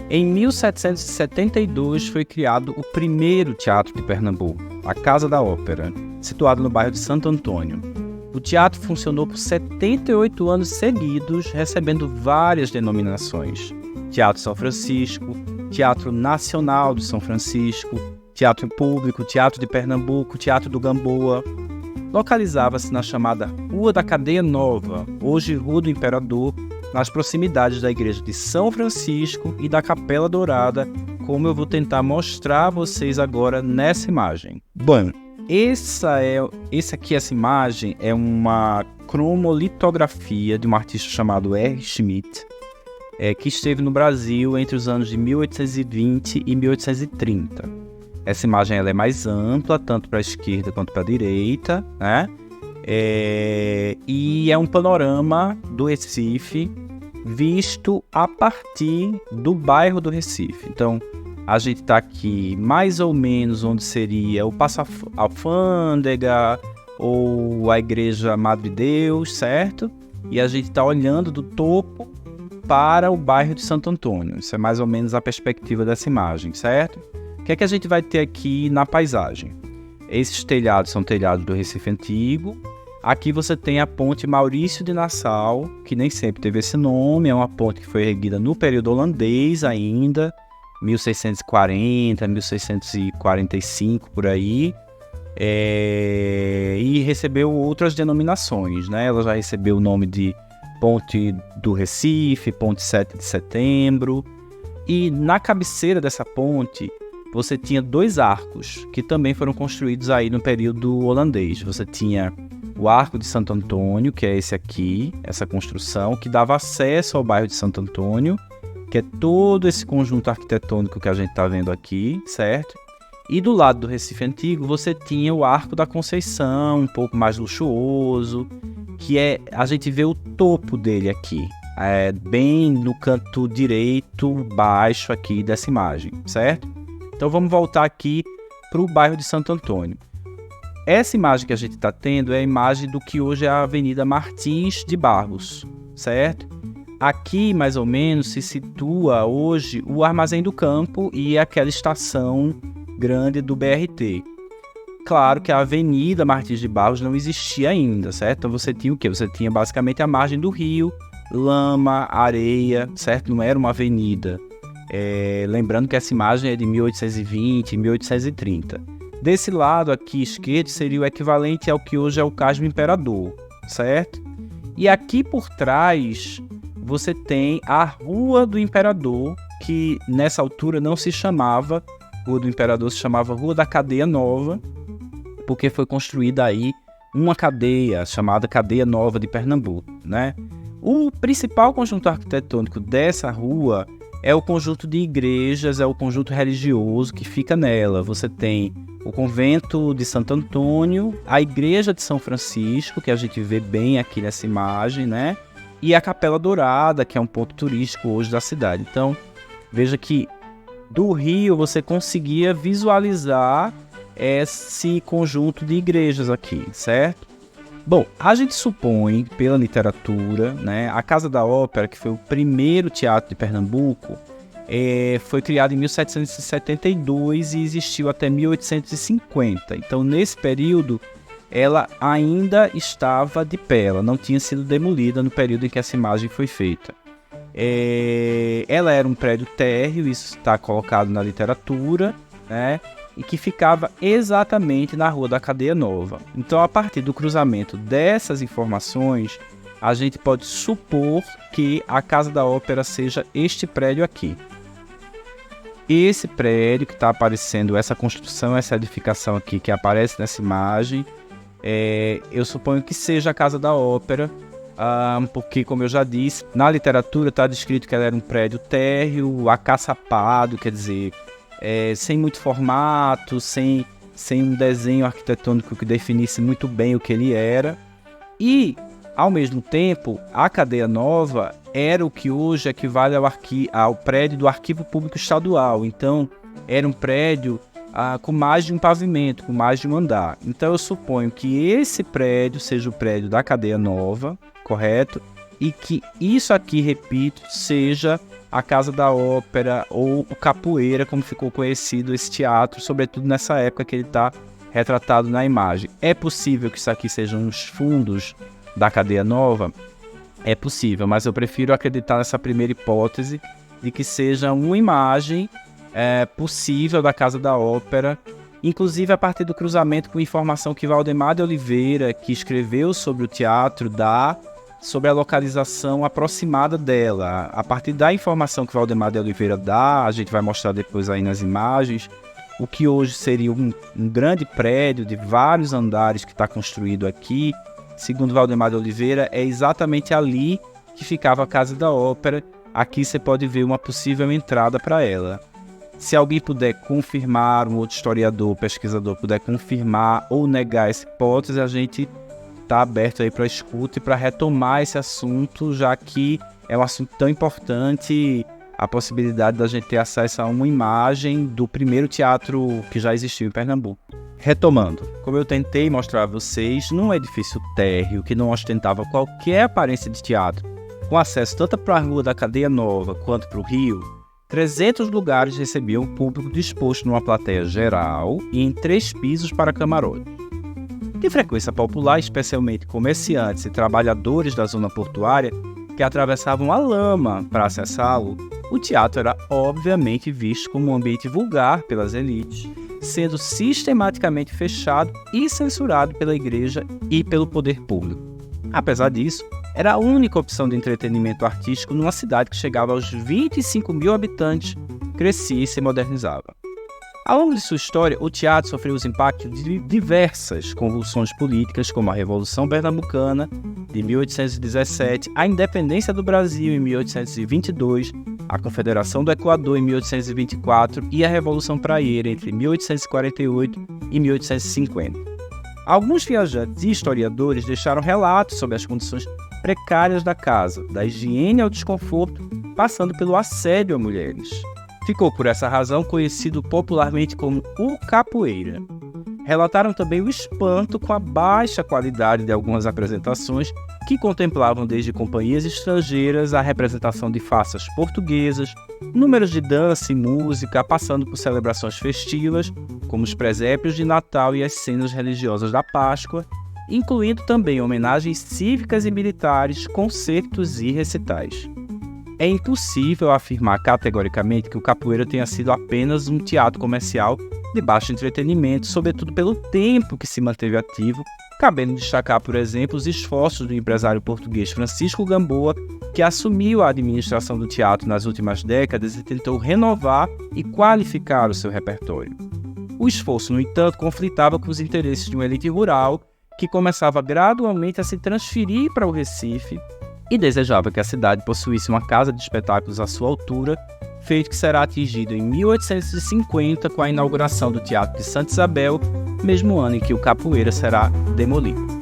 Em 1772 foi criado o primeiro teatro de Pernambuco, a Casa da Ópera, situado no bairro de Santo Antônio. O teatro funcionou por 78 anos seguidos, recebendo várias denominações: Teatro São Francisco, Teatro Nacional de São Francisco, Teatro Público, Teatro de Pernambuco, Teatro do Gamboa. Localizava-se na chamada Rua da Cadeia Nova, hoje Rua do Imperador, nas proximidades da igreja de São Francisco e da Capela Dourada, como eu vou tentar mostrar a vocês agora nessa imagem. Bom, essa imagem é uma cromolitografia de um artista chamado R. Schmidt, que esteve no Brasil entre os anos de 1820 e 1830. Essa imagem ela é mais ampla, tanto para a esquerda quanto para a direita, né? E é um panorama do Recife visto a partir do bairro do Recife. Então, a gente está aqui mais ou menos onde seria o Paço Alfândega ou a Igreja Madre Deus, certo? E a gente está olhando do topo para o bairro de Santo Antônio. Isso é mais ou menos a perspectiva dessa imagem, certo? O que é que a gente vai ter aqui na paisagem? Esses telhados são telhados do Recife Antigo. Aqui você tem a ponte Maurício de Nassau, que nem sempre teve esse nome. É uma ponte que foi erguida no período holandês ainda, 1640, 1645, por aí. E recebeu outras denominações, né? Ela já recebeu o nome de Ponte do Recife, Ponte 7 de Setembro. E na cabeceira dessa ponte, você tinha dois arcos, que também foram construídos aí no período holandês. Você tinha o Arco de Santo Antônio, que é esse aqui, essa construção, que dava acesso ao bairro de Santo Antônio, que é todo esse conjunto arquitetônico que a gente está vendo aqui, certo? E do lado do Recife Antigo, você tinha o Arco da Conceição, um pouco mais luxuoso, que a gente vê o topo dele aqui, bem no canto direito, baixo aqui dessa imagem, certo? Então vamos voltar aqui para o bairro de Santo Antônio. Essa imagem que a gente está tendo é a imagem do que hoje é a Avenida Martins de Barros, certo? Aqui, mais ou menos, se situa hoje o Armazém do Campo e aquela estação grande do BRT. Claro que a Avenida Martins de Barros não existia ainda, certo? Então você tinha o quê? Você tinha basicamente a margem do rio, lama, areia, certo? Não era uma avenida. Lembrando que essa imagem é de 1820 e 1830. Desse lado aqui esquerdo seria o equivalente ao que hoje é o Cais do Imperador, certo? E aqui por trás você tem a Rua do Imperador, que nessa altura não se chamava Rua do Imperador, se chamava Rua da Cadeia Nova, porque foi construída aí uma cadeia chamada Cadeia Nova de Pernambuco, né? O principal conjunto arquitetônico dessa rua é o conjunto de igrejas, é o conjunto religioso que fica nela. Você tem o convento de Santo Antônio, a igreja de São Francisco, que a gente vê bem aqui nessa imagem, né? E a Capela Dourada, que é um ponto turístico hoje da cidade. Então, veja que do rio você conseguia visualizar esse conjunto de igrejas aqui, certo? Bom, a gente supõe, pela literatura, né, a Casa da Ópera, que foi o primeiro teatro de Pernambuco, foi criado em 1772 e existiu até 1850. Então, nesse período, ela ainda estava de pé, ela não tinha sido demolida no período em que essa imagem foi feita. Ela era um prédio térreo, isso está colocado na literatura, né? E que ficava exatamente na Rua da Cadeia Nova. Então, a partir do cruzamento dessas informações, a gente pode supor que a Casa da Ópera seja este prédio aqui. Esse prédio que está aparecendo, essa construção, essa edificação aqui que aparece nessa imagem, eu suponho que seja a Casa da Ópera, porque, como eu já disse, na literatura está descrito que ela era um prédio térreo, acaçapado, quer dizer, sem muito formato, sem um desenho arquitetônico que definisse muito bem o que ele era. E, ao mesmo tempo, a Cadeia Nova era o que hoje equivale ao prédio do Arquivo Público Estadual. Então, era um prédio com mais de um pavimento, com mais de um andar. Então, eu suponho que esse prédio seja o prédio da Cadeia Nova, correto? E que isso aqui, repito, seja a Casa da Ópera ou o Capoeira, como ficou conhecido esse teatro, sobretudo nessa época que ele está retratado na imagem. É possível que isso aqui sejam os fundos da Cadeia Nova? É possível, mas eu prefiro acreditar nessa primeira hipótese de que seja uma imagem possível da Casa da Ópera, inclusive a partir do cruzamento com informação que Valdemar de Oliveira, que escreveu sobre o teatro, dá sobre a localização aproximada dela. A partir da informação que Valdemar de Oliveira dá, a gente vai mostrar depois aí nas imagens, o que hoje seria um grande prédio de vários andares que está construído aqui, segundo Valdemar de Oliveira, é exatamente ali que ficava a Casa da Ópera. Aqui você pode ver uma possível entrada para ela. Se alguém puder confirmar, um outro historiador, pesquisador puder confirmar ou negar essa hipótese, a gente está aberto aí para escuta e para retomar esse assunto, já que é um assunto tão importante, a possibilidade da gente ter acesso a uma imagem do primeiro teatro que já existiu em Pernambuco. Retomando, como eu tentei mostrar a vocês, num edifício térreo que não ostentava qualquer aparência de teatro, com acesso tanto para a Rua da Cadeia Nova quanto para o Rio, 300 lugares recebiam o público disposto numa plateia geral e em 3 pisos para camarotes. De frequência popular, especialmente comerciantes e trabalhadores da zona portuária que atravessavam a lama para acessá-lo, o teatro era obviamente visto como um ambiente vulgar pelas elites, sendo sistematicamente fechado e censurado pela igreja e pelo poder público. Apesar disso, era a única opção de entretenimento artístico numa cidade que chegava aos 25 mil habitantes, crescia e se modernizava. Ao longo de sua história, o teatro sofreu os impactos de diversas convulsões políticas, como a Revolução Pernambucana, de 1817, a independência do Brasil, em 1822, a Confederação do Equador, em 1824, e a Revolução Praieira, entre 1848 e 1850. Alguns viajantes e historiadores deixaram relatos sobre as condições precárias da casa, da higiene ao desconforto, passando pelo assédio a mulheres. Ficou por essa razão conhecido popularmente como o Capoeira. Relataram também o espanto com a baixa qualidade de algumas apresentações que contemplavam desde companhias estrangeiras a representação de farsas portuguesas, números de dança e música, passando por celebrações festivas, como os presépios de Natal e as cenas religiosas da Páscoa, incluindo também homenagens cívicas e militares, concertos e recitais. É impossível afirmar categoricamente que o Capoeira tenha sido apenas um teatro comercial de baixo entretenimento, sobretudo pelo tempo que se manteve ativo, cabendo destacar, por exemplo, os esforços do empresário português Francisco Gamboa, que assumiu a administração do teatro nas últimas décadas e tentou renovar e qualificar o seu repertório. O esforço, no entanto, conflitava com os interesses de uma elite rural que começava gradualmente a se transferir para o Recife e desejava que a cidade possuísse uma casa de espetáculos à sua altura, feito que será atingido em 1850 com a inauguração do Teatro de Santa Isabel, mesmo ano em que o Capoeira será demolido.